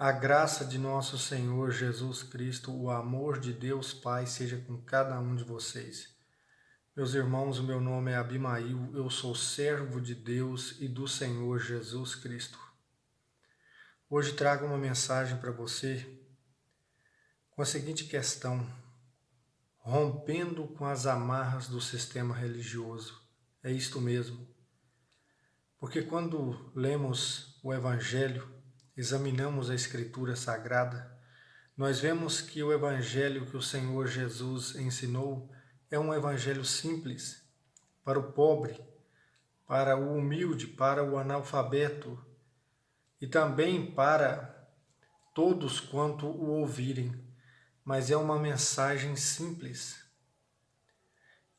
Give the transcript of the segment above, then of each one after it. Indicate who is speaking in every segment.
Speaker 1: A graça de nosso Senhor Jesus Cristo, o amor de Deus Pai seja com cada um de vocês. Meus irmãos, o meu nome é Abimail, eu sou servo de Deus e do Senhor Jesus Cristo. Hoje trago uma mensagem para você com a seguinte questão: rompendo com as amarras do sistema religioso. É isto mesmo. Porque quando lemos o Evangelho, examinamos a Escritura Sagrada, nós vemos que o Evangelho que o Senhor Jesus ensinou é um Evangelho simples, para o pobre, para o humilde, para o analfabeto e também para todos quanto o ouvirem, mas é uma mensagem simples.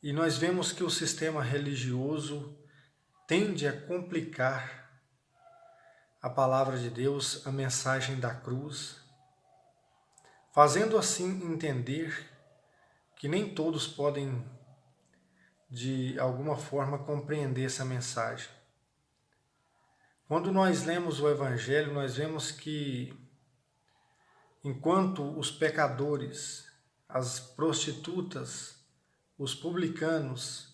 Speaker 1: E nós vemos que o sistema religioso tende a complicar a palavra de Deus, a mensagem da cruz, fazendo assim entender que nem todos podem, de alguma forma, compreender essa mensagem. Quando nós lemos o Evangelho, nós vemos que, enquanto os pecadores, as prostitutas, os publicanos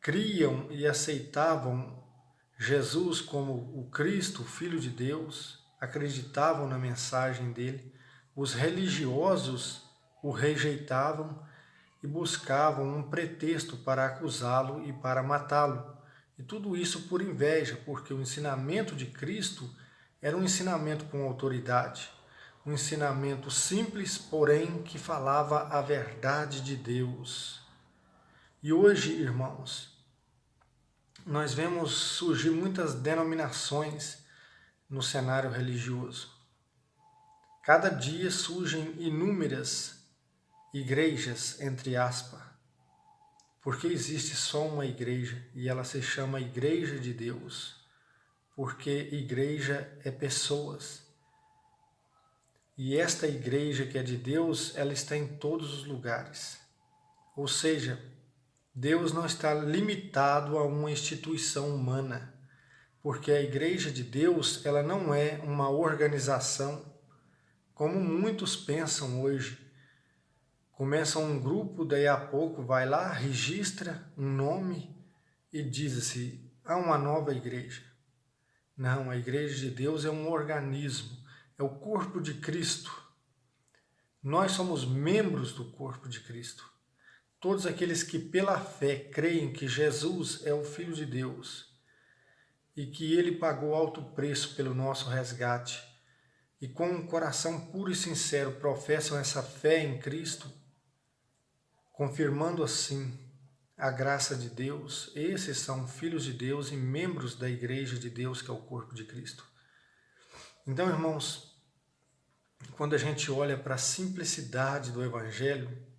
Speaker 1: criam e aceitavam Jesus como o Cristo, Filho de Deus, acreditavam na mensagem dele, os religiosos o rejeitavam e buscavam um pretexto para acusá-lo e para matá-lo. E tudo isso por inveja, porque o ensinamento de Cristo era um ensinamento com autoridade, um ensinamento simples, porém que falava a verdade de Deus. E hoje, irmãos, nós vemos surgir muitas denominações no cenário religioso. Cada dia surgem inúmeras igrejas, entre aspas, porque existe só uma igreja e ela se chama Igreja de Deus, porque igreja é pessoas. E esta igreja que é de Deus, ela está em todos os lugares. Ou seja, Deus não está limitado a uma instituição humana, porque a Igreja de Deus, ela não é uma organização, como muitos pensam hoje. Começa um grupo, daí a pouco vai lá, registra um nome e diz assim, há uma nova igreja. Não, a Igreja de Deus é um organismo, é o corpo de Cristo. Nós somos membros do corpo de Cristo. Todos aqueles que pela fé creem que Jesus é o Filho de Deus e que Ele pagou alto preço pelo nosso resgate e com um coração puro e sincero professam essa fé em Cristo, confirmando assim a graça de Deus, esses são filhos de Deus e membros da Igreja de Deus, que é o corpo de Cristo. Então, irmãos, quando a gente olha para a simplicidade do Evangelho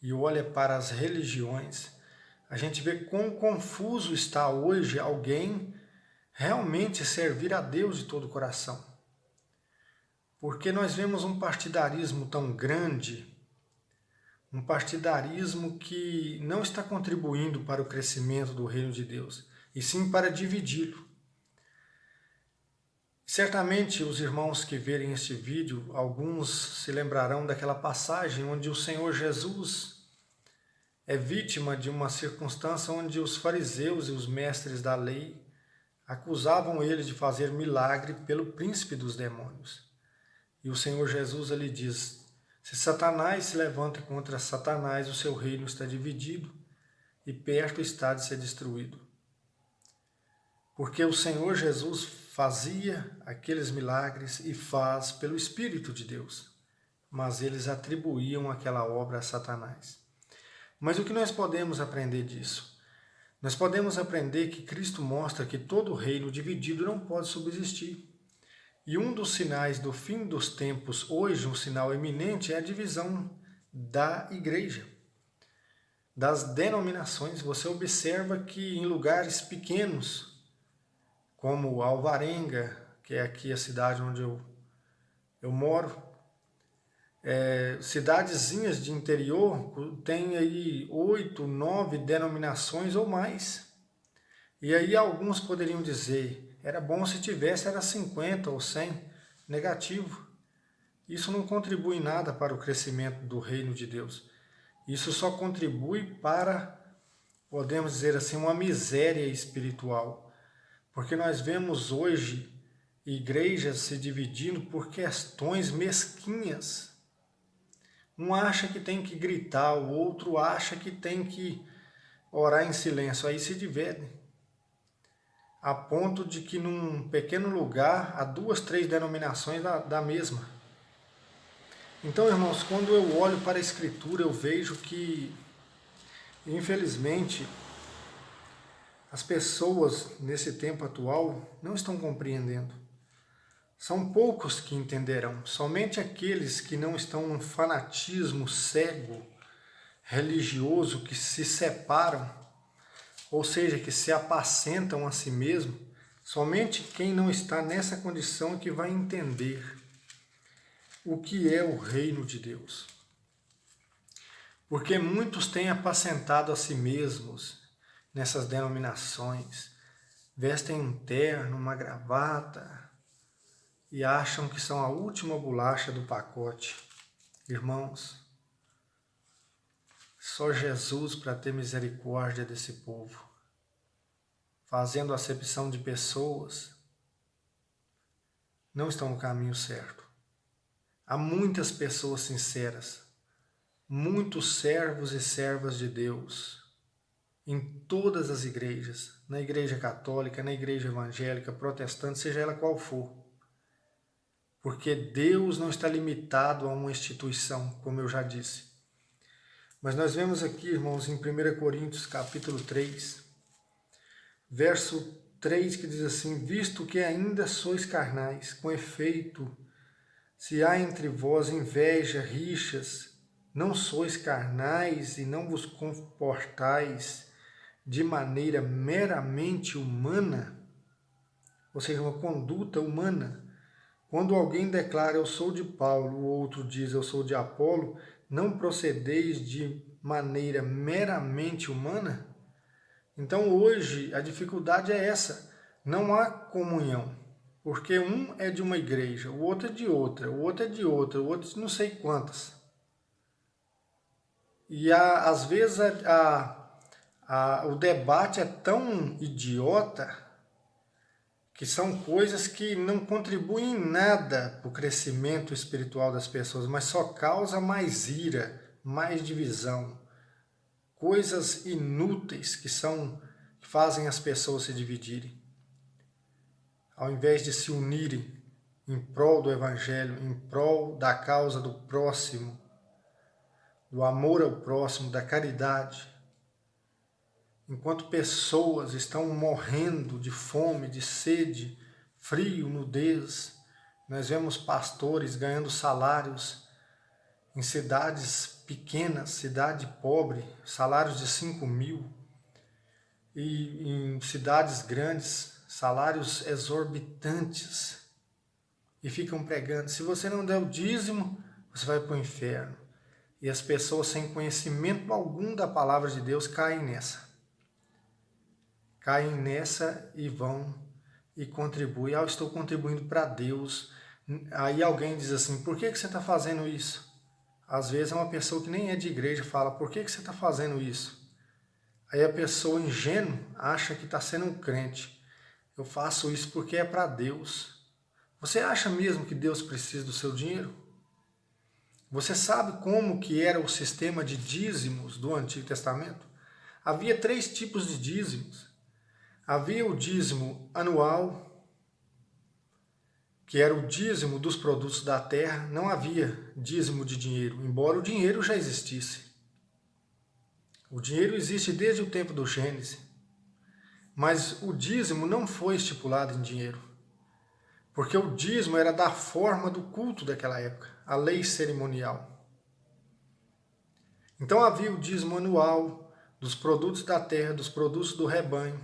Speaker 1: e olha para as religiões, a gente vê quão confuso está hoje alguém realmente servir a Deus de todo o coração. Porque nós vemos um partidarismo tão grande, um partidarismo que não está contribuindo para o crescimento do reino de Deus, e sim para dividi-lo. Certamente os irmãos que verem este vídeo, alguns se lembrarão daquela passagem onde o Senhor Jesus é vítima de uma circunstância onde os fariseus e os mestres da lei acusavam ele de fazer milagre pelo príncipe dos demônios. E o Senhor Jesus lhe diz, se Satanás se levanta contra Satanás, o seu reino está dividido e perto está de ser destruído. Porque o Senhor Jesus fazia aqueles milagres e faz pelo Espírito de Deus, mas eles atribuíam aquela obra a Satanás. Mas o que nós podemos aprender disso? Nós podemos aprender que Cristo mostra que todo reino dividido não pode subsistir. E um dos sinais do fim dos tempos, hoje um sinal eminente, é a divisão da igreja, das denominações. Você observa que em lugares pequenos, como Alvarenga, que é aqui a cidade onde eu moro, cidadezinhas de interior tem aí 8, 9 denominações ou mais. E aí alguns poderiam dizer, era bom se tivesse, era 50 ou 100. negativo. Isso não contribui em nada para o crescimento do reino de Deus. Isso só contribui para, podemos dizer assim, uma miséria espiritual. Porque nós vemos hoje igrejas se dividindo por questões mesquinhas. Um acha que tem que gritar, o outro acha que tem que orar em silêncio. Aí se dividem. A ponto de que num pequeno lugar há 2, 3 denominações da mesma. Então, irmãos, quando eu olho para a Escritura, eu vejo que, infelizmente, as pessoas nesse tempo atual não estão compreendendo. São poucos que entenderão, somente aqueles que não estão num fanatismo cego, religioso, que se separam, ou seja, que se apacentam a si mesmo, somente quem não está nessa condição é que vai entender o que é o reino de Deus. Porque muitos têm apacentado a si mesmos nessas denominações, vestem um terno, uma gravata e acham que são a última bolacha do pacote. Irmãos, só Jesus para ter misericórdia desse povo, fazendo acepção de pessoas, não estão no caminho certo. Há muitas pessoas sinceras, muitos servos e servas de Deus, em todas as igrejas, na igreja católica, na igreja evangélica, protestante, seja ela qual for. Porque Deus não está limitado a uma instituição, como eu já disse. Mas nós vemos aqui, irmãos, em 1 Coríntios capítulo 3, verso 3, que diz assim: visto que ainda sois carnais, com efeito, se há entre vós inveja, rixas, não sois carnais e não vos comportais de maneira meramente humana, ou seja, uma conduta humana. Quando alguém declara eu sou de Paulo, o outro diz eu sou de Apolo, não procedeis de maneira meramente humana? Então hoje a dificuldade é essa, não há comunhão. Porque um é de uma igreja, o outro é de outra, o outro é de outra, o outro de não sei quantas. E às vezes o debate é tão idiota que são coisas que não contribuem em nada para o crescimento espiritual das pessoas, mas só causa mais ira, mais divisão. Coisas inúteis que fazem as pessoas se dividirem. Ao invés de se unirem em prol do Evangelho, em prol da causa do próximo, do amor ao próximo, da caridade. Enquanto pessoas estão morrendo de fome, de sede, frio, nudez, nós vemos pastores ganhando salários em cidades pequenas, cidade pobre, salários de 5.000, e em cidades grandes, salários exorbitantes, e ficam pregando, se você não der o dízimo, você vai para o inferno. E as pessoas sem conhecimento algum da palavra de Deus caem nessa. Caem nessa e vão e contribuem. Eu estou contribuindo para Deus. Aí alguém diz assim, por que você está fazendo isso? Às vezes é uma pessoa que nem é de igreja fala, por que você está fazendo isso? Aí a pessoa ingênua acha que está sendo um crente. Eu faço isso porque é para Deus. Você acha mesmo que Deus precisa do seu dinheiro? Você sabe como que era o sistema de dízimos do Antigo Testamento? Havia 3 tipos de dízimos. Havia o dízimo anual, que era o dízimo dos produtos da terra. Não havia dízimo de dinheiro, embora o dinheiro já existisse. O dinheiro existe desde o tempo do Gênesis. Mas o dízimo não foi estipulado em dinheiro, porque o dízimo era da forma do culto daquela época, a lei cerimonial. Então havia o dízimo anual dos produtos da terra, dos produtos do rebanho.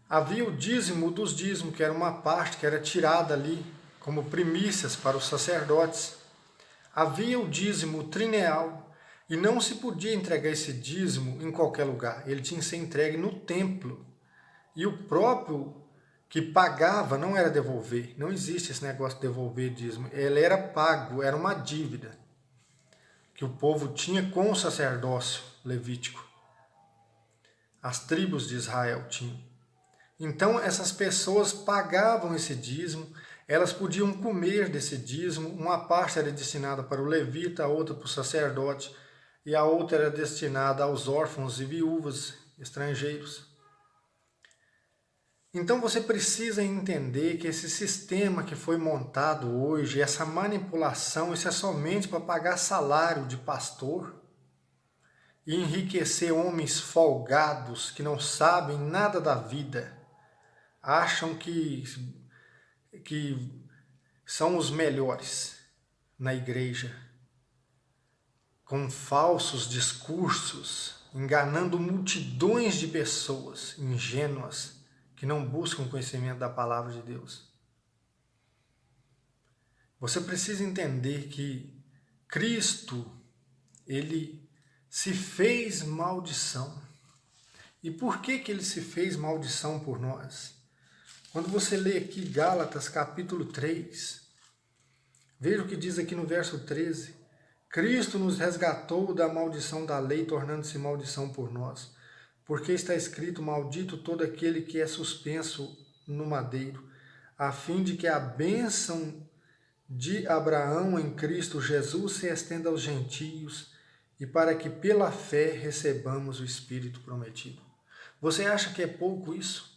Speaker 1: Havia o dízimo dos dízimos, que era uma parte que era tirada ali como primícias para os sacerdotes. Havia o dízimo trineal, e não se podia entregar esse dízimo em qualquer lugar. Ele tinha que ser entregue no templo. E o próprio que pagava, não era devolver. Não existe esse negócio de devolver dízimo. Ele era pago, era uma dívida que o povo tinha com o sacerdócio levítico. As tribos de Israel tinham. Então essas pessoas pagavam esse dízimo, elas podiam comer desse dízimo, uma parte era destinada para o levita, a outra para o sacerdote, e a outra era destinada aos órfãos e viúvas estrangeiros. Então você precisa entender que esse sistema que foi montado hoje, essa manipulação, isso é somente para pagar salário de pastor e enriquecer homens folgados que não sabem nada da vida, acham que são os melhores na igreja, com falsos discursos, enganando multidões de pessoas ingênuas que não buscam conhecimento da palavra de Deus. Você precisa entender que Cristo, ele se fez maldição. E por que ele se fez maldição por nós? Quando você lê aqui Gálatas capítulo 3, veja o que diz aqui no verso 13. Cristo nos resgatou da maldição da lei, tornando-se maldição por nós. Porque está escrito, maldito todo aquele que é suspenso no madeiro, a fim de que a bênção de Abraão em Cristo Jesus se estenda aos gentios e para que pela fé recebamos o Espírito prometido. Você acha que é pouco isso?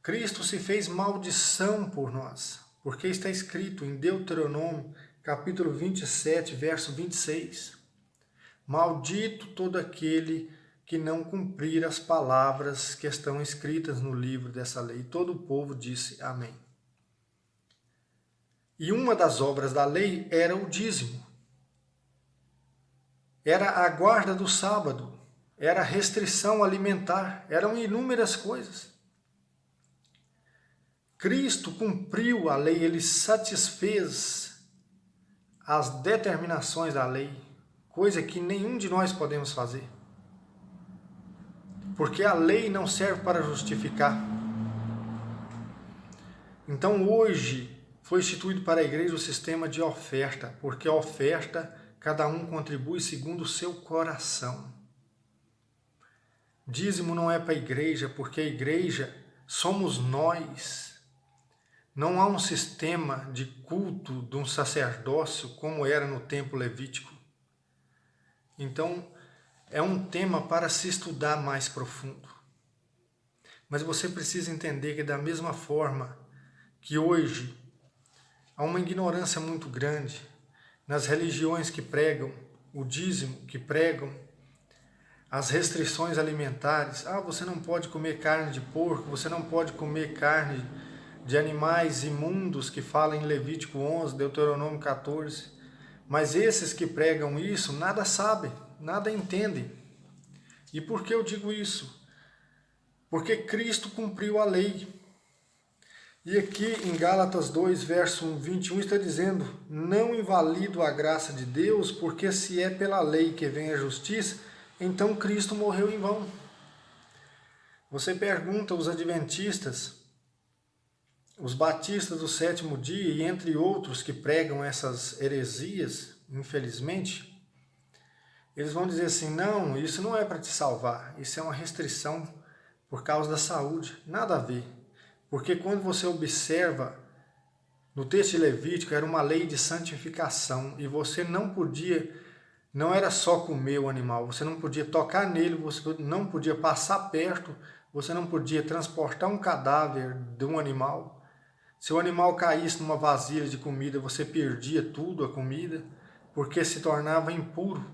Speaker 1: Cristo se fez maldição por nós, porque está escrito em Deuteronômio, capítulo 27, verso 26. Maldito todo aquele que não cumprir as palavras que estão escritas no livro dessa lei. Todo o povo disse amém. E uma das obras da lei era o dízimo. Era a guarda do sábado, era a restrição alimentar, eram inúmeras coisas. Cristo cumpriu a lei, ele satisfez as determinações da lei, coisa que nenhum de nós podemos fazer. Porque a lei não serve para justificar. Então hoje foi instituído para a igreja o sistema de oferta, porque a oferta, cada um contribui segundo o seu coração. Dízimo não é para a igreja, porque a igreja somos nós. Não há um sistema de culto de um sacerdócio como era no templo levítico. Então, é um tema para se estudar mais profundo. Mas você precisa entender que da mesma forma que hoje há uma ignorância muito grande nas religiões que pregam o dízimo, que pregam as restrições alimentares. Você não pode comer carne de porco, você não pode comer carne de animais imundos, que fala em Levítico 11, Deuteronômio 14. Mas esses que pregam isso nada sabem, nada entendem. E por que eu digo isso? Porque Cristo cumpriu a lei. E aqui em Gálatas 2, verso 21, está dizendo: não invalido a graça de Deus, porque se é pela lei que vem a justiça, então Cristo morreu em vão. Você pergunta aos adventistas, os batistas do sétimo dia, e entre outros que pregam essas heresias, infelizmente, eles vão dizer assim: não, isso não é para te salvar, isso é uma restrição por causa da saúde. Nada a ver. Porque quando você observa, no texto de Levítico era uma lei de santificação, e você não podia, não era só comer o animal, você não podia tocar nele, você não podia passar perto, você não podia transportar um cadáver de um animal. Se o animal caísse numa vasilha de comida, você perdia tudo, a comida, porque se tornava impuro.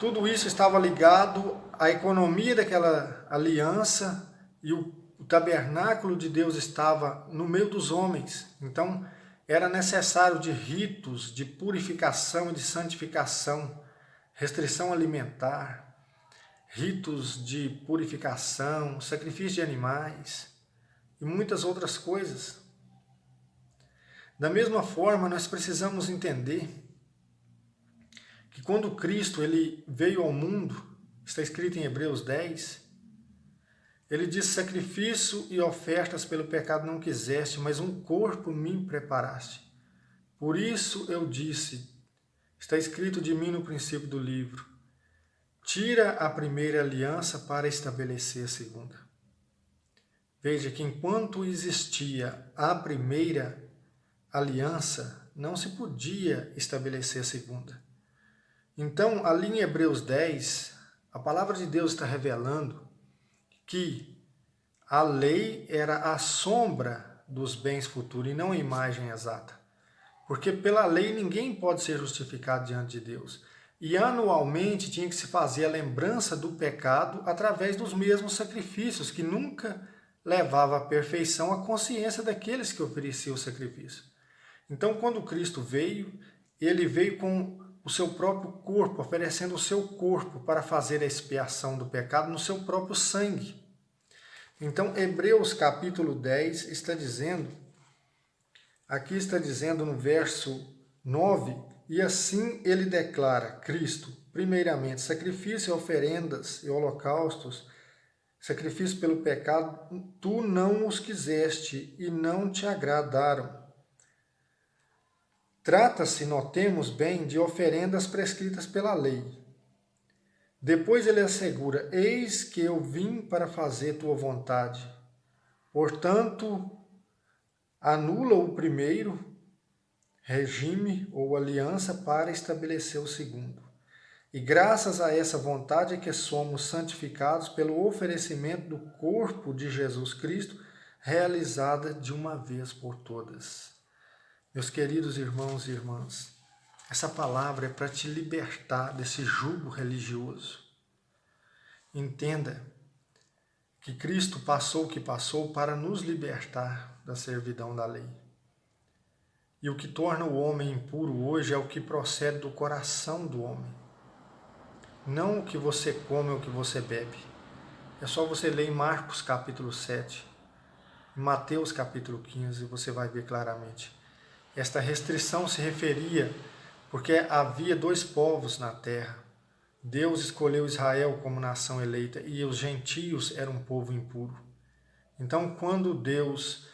Speaker 1: Tudo isso estava ligado à economia daquela aliança, e o tabernáculo de Deus estava no meio dos homens. Então, era necessário de ritos de purificação e de santificação, restrição alimentar, ritos de purificação, sacrifício de animais e muitas outras coisas. Da mesma forma, nós precisamos entender que quando Cristo ele veio ao mundo, está escrito em Hebreus 10, Ele diz: sacrifício e ofertas pelo pecado não quiseste, mas um corpo me preparaste. Por isso eu disse, está escrito de mim no princípio do livro, tira a primeira aliança para estabelecer a segunda. Veja que enquanto existia a primeira aliança, não se podia estabelecer a segunda. Então, ali em Hebreus 10, a palavra de Deus está revelando que a lei era a sombra dos bens futuros e não a imagem exata. Porque pela lei ninguém pode ser justificado diante de Deus. E anualmente tinha que se fazer a lembrança do pecado através dos mesmos sacrifícios, que nunca levava à perfeição a consciência daqueles que ofereciam o sacrifício. Então, quando Cristo veio, ele veio com o seu próprio corpo, oferecendo o seu corpo para fazer a expiação do pecado no seu próprio sangue. Então, Hebreus capítulo 10 está dizendo, aqui está dizendo no verso 9, e assim ele declara, Cristo, primeiramente, sacrifício e oferendas e holocaustos, sacrifício pelo pecado, tu não os quiseste e não te agradaram. Trata-se, notemos bem, de oferendas prescritas pela lei. Depois ele assegura, eis que eu vim para fazer tua vontade. Portanto, anula o primeiro regime ou aliança para estabelecer o segundo. E graças a essa vontade é que somos santificados pelo oferecimento do corpo de Jesus Cristo, realizada de uma vez por todas. Meus queridos irmãos e irmãs, essa palavra é para te libertar desse jugo religioso. Entenda que Cristo passou o que passou para nos libertar da servidão da lei. E o que torna o homem impuro hoje é o que procede do coração do homem. Não o que você come ou o que você bebe. É só você ler em Marcos capítulo 7, em Mateus capítulo 15, você vai ver claramente. Esta restrição se referia porque havia dois povos na terra. Deus escolheu Israel como nação eleita e os gentios eram um povo impuro. Então, quando Deus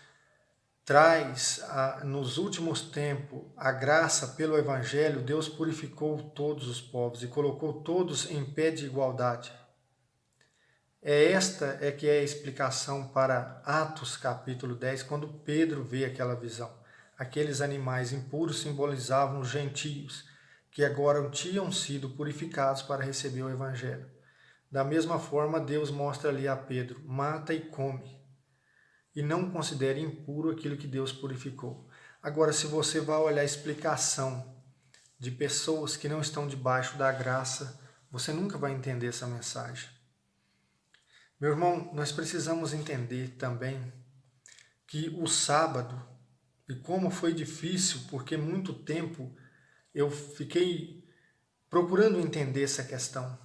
Speaker 1: traz nos últimos tempos a graça pelo Evangelho, Deus purificou todos os povos e colocou todos em pé de igualdade. Esta é que é a explicação para Atos capítulo 10, quando Pedro vê aquela visão. Aqueles animais impuros simbolizavam os gentios, que agora tinham sido purificados para receber o Evangelho. Da mesma forma, Deus mostra ali a Pedro, mata e come, e não considere impuro aquilo que Deus purificou. Agora, se você vai olhar a explicação de pessoas que não estão debaixo da graça, você nunca vai entender essa mensagem. Meu irmão, nós precisamos entender também que o sábado, e como foi difícil, porque muito tempo eu fiquei procurando entender essa questão.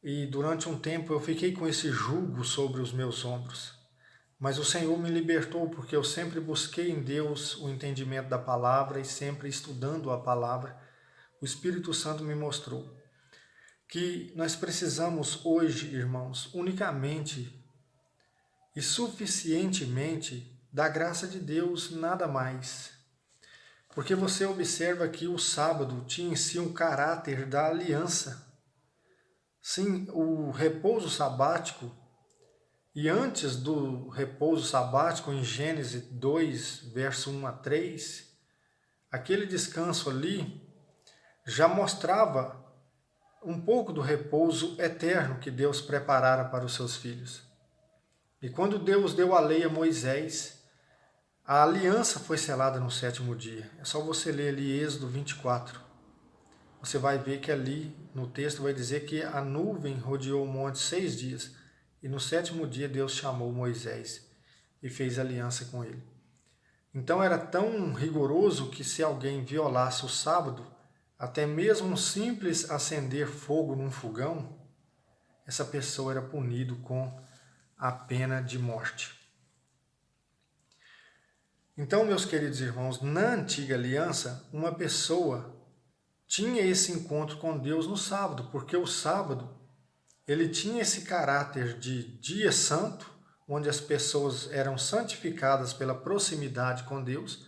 Speaker 1: E durante um tempo eu fiquei com esse jugo sobre os meus ombros. Mas o Senhor me libertou porque eu sempre busquei em Deus o entendimento da palavra e sempre estudando a palavra, o Espírito Santo me mostrou que nós precisamos hoje, irmãos, unicamente e suficientemente da graça de Deus, nada mais. Porque você observa que o sábado tinha em si um caráter da aliança. Sim, o repouso sabático, e antes do repouso sabático, em Gênesis 2, verso 1 a 3, aquele descanso ali já mostrava um pouco do repouso eterno que Deus preparara para os seus filhos. E quando Deus deu a lei a Moisés, a aliança foi selada no 7º dia. É só você ler ali Êxodo 24. Você vai ver que ali no texto vai dizer que a nuvem rodeou o monte 6 dias. E no 7º dia Deus chamou Moisés e fez aliança com ele. Então era tão rigoroso que se alguém violasse o sábado, até mesmo um simples acender fogo num fogão, essa pessoa era punido com a pena de morte. Então, meus queridos irmãos, na antiga aliança, uma pessoa tinha esse encontro com Deus no sábado, porque o sábado ele tinha esse caráter de dia santo, onde as pessoas eram santificadas pela proximidade com Deus,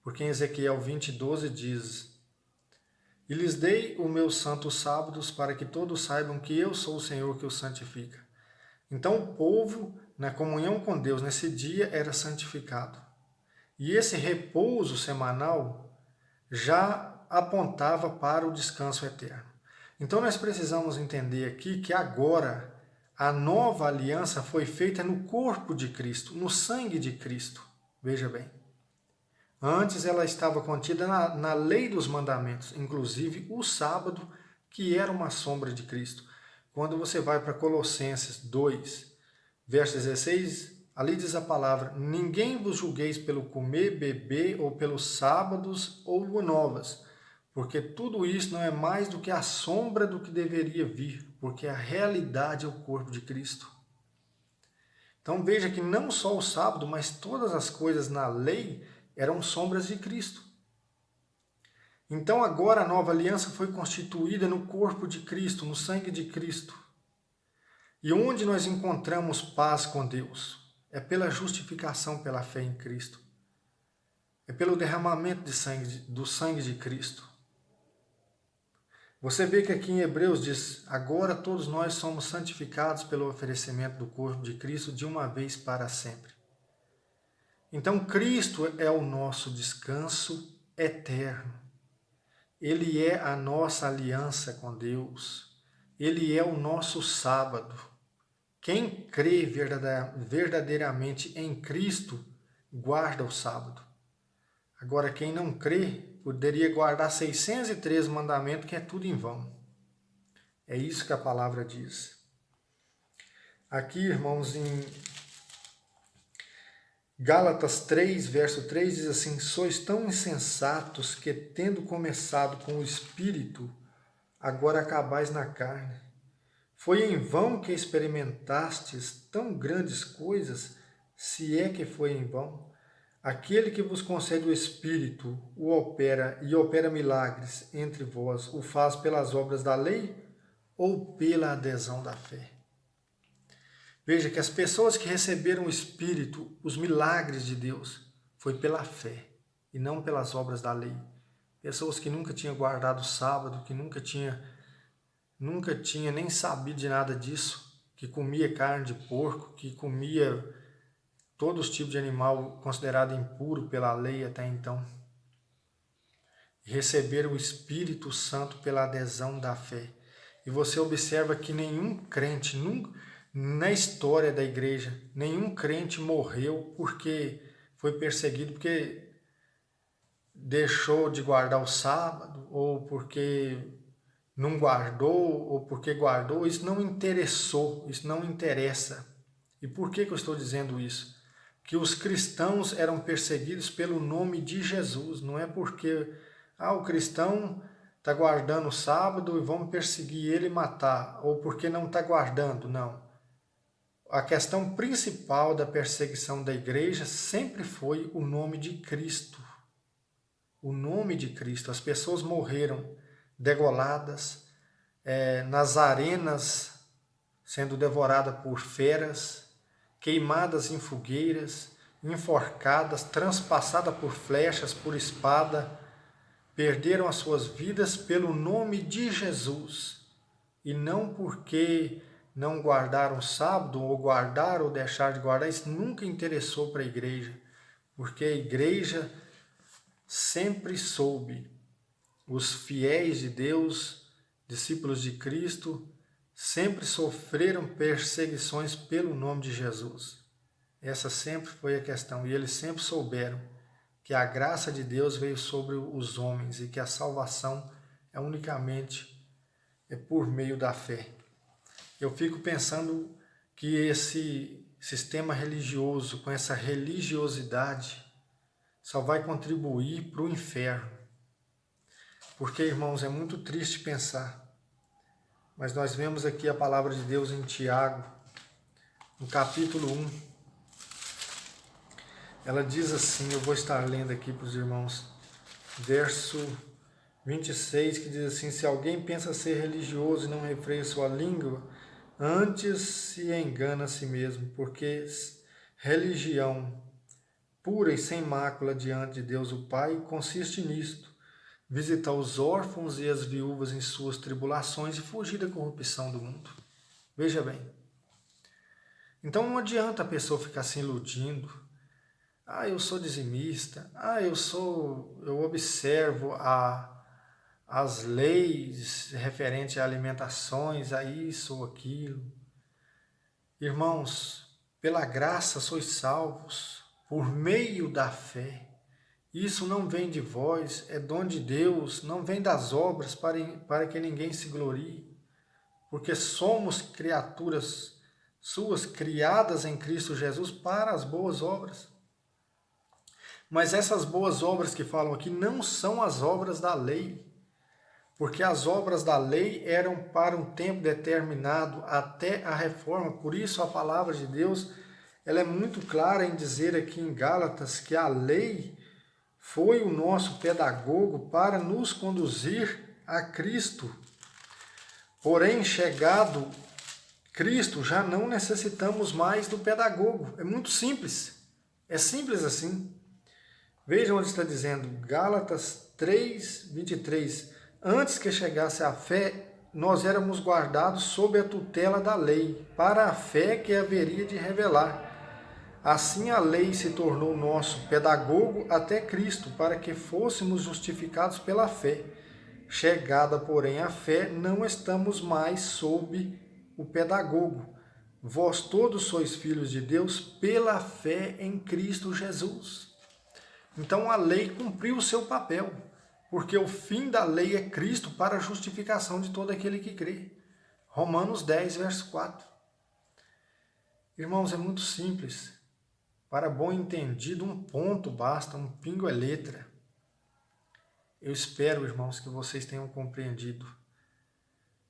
Speaker 1: porque em Ezequiel 20:12 diz: E lhes dei os meus santos sábados para que todos saibam que eu sou o Senhor que os santifica. Então o povo, na comunhão com Deus nesse dia, era santificado. E esse repouso semanal já apontava para o descanso eterno. Então nós precisamos entender aqui que agora a nova aliança foi feita no corpo de Cristo, no sangue de Cristo. Veja bem. Antes ela estava contida na lei dos mandamentos, inclusive o sábado, que era uma sombra de Cristo. Quando você vai para Colossenses 2, verso 16, ali diz a palavra: Ninguém vos julgueis pelo comer, beber, ou pelos sábados ou luas novas, porque tudo isso não é mais do que a sombra do que deveria vir, porque a realidade é o corpo de Cristo. Então veja que não só o sábado, mas todas as coisas na lei eram sombras de Cristo. Então agora a nova aliança foi constituída no corpo de Cristo, no sangue de Cristo. E onde nós encontramos paz com Deus? É pela justificação pela fé em Cristo. É pelo derramamento do sangue de Cristo. Você vê que aqui em Hebreus diz: agora todos nós somos santificados pelo oferecimento do corpo de Cristo de uma vez para sempre. Então Cristo é o nosso descanso eterno. Ele é a nossa aliança com Deus. Ele é o nosso sábado. Quem crê verdadeiramente em Cristo, guarda o sábado. Agora, quem não crê, poderia guardar 613 mandamentos, que é tudo em vão. É isso que a palavra diz. Aqui, irmãos, em Gálatas 3, verso 3, diz assim: Sois tão insensatos que, tendo começado com o Espírito, agora acabais na carne. Foi em vão que experimentastes tão grandes coisas, se é que foi em vão. Aquele que vos concede o Espírito o opera milagres entre vós, o faz pelas obras da lei ou pela adesão da fé? Veja que as pessoas que receberam o Espírito, os milagres de Deus, foi pela fé e não pelas obras da lei. Pessoas que nunca tinham guardado o sábado, que nunca tinha nem sabido de nada disso, que comia carne de porco, que comia todos os tipos de animal considerado impuro pela lei até então. Receberam o Espírito Santo pela adesão da fé. E você observa que nenhum crente, na história da igreja, nenhum crente morreu porque foi perseguido, porque deixou de guardar o sábado, ou porque não guardou, ou porque guardou. Isso não interessou, isso não interessa. E por que eu estou dizendo isso? Que os cristãos eram perseguidos pelo nome de Jesus, não é porque o cristão está guardando o sábado e vamos perseguir ele e matar, ou porque não está guardando, não. A questão principal da perseguição da igreja sempre foi o nome de Cristo. O nome de Cristo. As pessoas morreram degoladas, nas arenas, sendo devoradas por feras, queimadas em fogueiras, enforcadas, transpassadas por flechas, por espada, perderam as suas vidas pelo nome de Jesus, e não porque não guardaram o sábado, ou guardar ou deixar de guardar. Isso nunca interessou para a igreja, porque a igreja sempre soube, os fiéis de Deus, discípulos de Cristo, sempre sofreram perseguições pelo nome de Jesus. Essa sempre foi a questão, e eles sempre souberam que a graça de Deus veio sobre os homens e que a salvação é unicamente por meio da fé. Eu fico pensando que esse sistema religioso, com essa religiosidade, só vai contribuir para o inferno. Porque, irmãos, é muito triste pensar, mas nós vemos aqui a palavra de Deus em Tiago, no capítulo 1. Ela diz assim, eu vou estar lendo aqui para os irmãos, verso 26, que diz assim: Se alguém pensa ser religioso e não refreia sua língua, antes se engana a si mesmo, porque religião pura e sem mácula diante de Deus o Pai consiste nisto: visitar os órfãos e as viúvas em suas tribulações e fugir da corrupção do mundo. Veja bem. Então não adianta a pessoa ficar se iludindo. Eu sou dizimista. Eu observo as leis referentes a alimentações, a isso ou aquilo. Irmãos, pela graça sois salvos, por meio da fé. Isso não vem de vós, é dom de Deus, não vem das obras para que ninguém se glorie, porque somos criaturas suas, criadas em Cristo Jesus para as boas obras. Mas essas boas obras que falam aqui não são as obras da lei, porque as obras da lei eram para um tempo determinado até a reforma. Por isso a palavra de Deus ela é muito clara em dizer aqui em Gálatas que a lei foi o nosso pedagogo para nos conduzir a Cristo. Porém, chegado Cristo, já não necessitamos mais do pedagogo. É muito simples. É simples assim. Vejam onde está dizendo, Gálatas 3, 23. Antes que chegasse a fé, nós éramos guardados sob a tutela da lei, para a fé que haveria de revelar. Assim a lei se tornou nosso pedagogo até Cristo, para que fôssemos justificados pela fé. Chegada, porém, a fé, não estamos mais sob o pedagogo. Vós todos sois filhos de Deus pela fé em Cristo Jesus. Então a lei cumpriu o seu papel, porque o fim da lei é Cristo para a justificação de todo aquele que crê. Romanos 10, verso 4. Irmãos, é muito simples. Para bom entendido, um ponto basta, um pingo é letra. Eu espero, irmãos, que vocês tenham compreendido.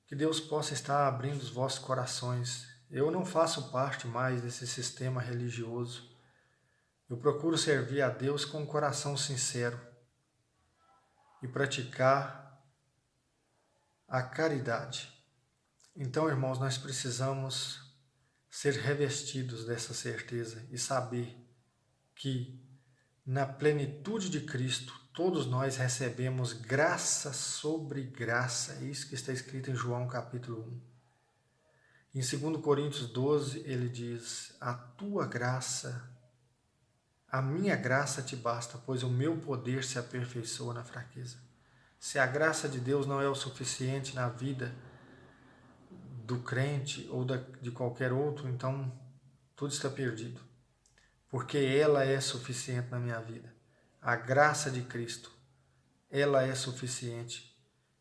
Speaker 1: Que Deus possa estar abrindo os vossos corações. Eu não faço parte mais desse sistema religioso. Eu procuro servir a Deus com um coração sincero e praticar a caridade. Então, irmãos, nós precisamos ser revestidos dessa certeza e saber que na plenitude de Cristo todos nós recebemos graça sobre graça. É isso que está escrito em João capítulo 1. Em 2 Coríntios 12 ele diz: a tua graça, a minha graça te basta, pois o meu poder se aperfeiçoa na fraqueza. Se a graça de Deus não é o suficiente na vida do crente ou de qualquer outro, então tudo está perdido. Porque ela é suficiente na minha vida. A graça de Cristo, ela é suficiente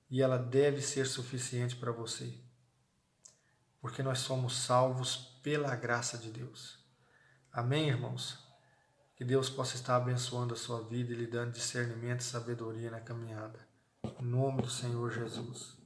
Speaker 1: e ela deve ser suficiente para você. Porque nós somos salvos pela graça de Deus. Amém, irmãos? Que Deus possa estar abençoando a sua vida e lhe dando discernimento e sabedoria na caminhada. Em nome do Senhor Jesus.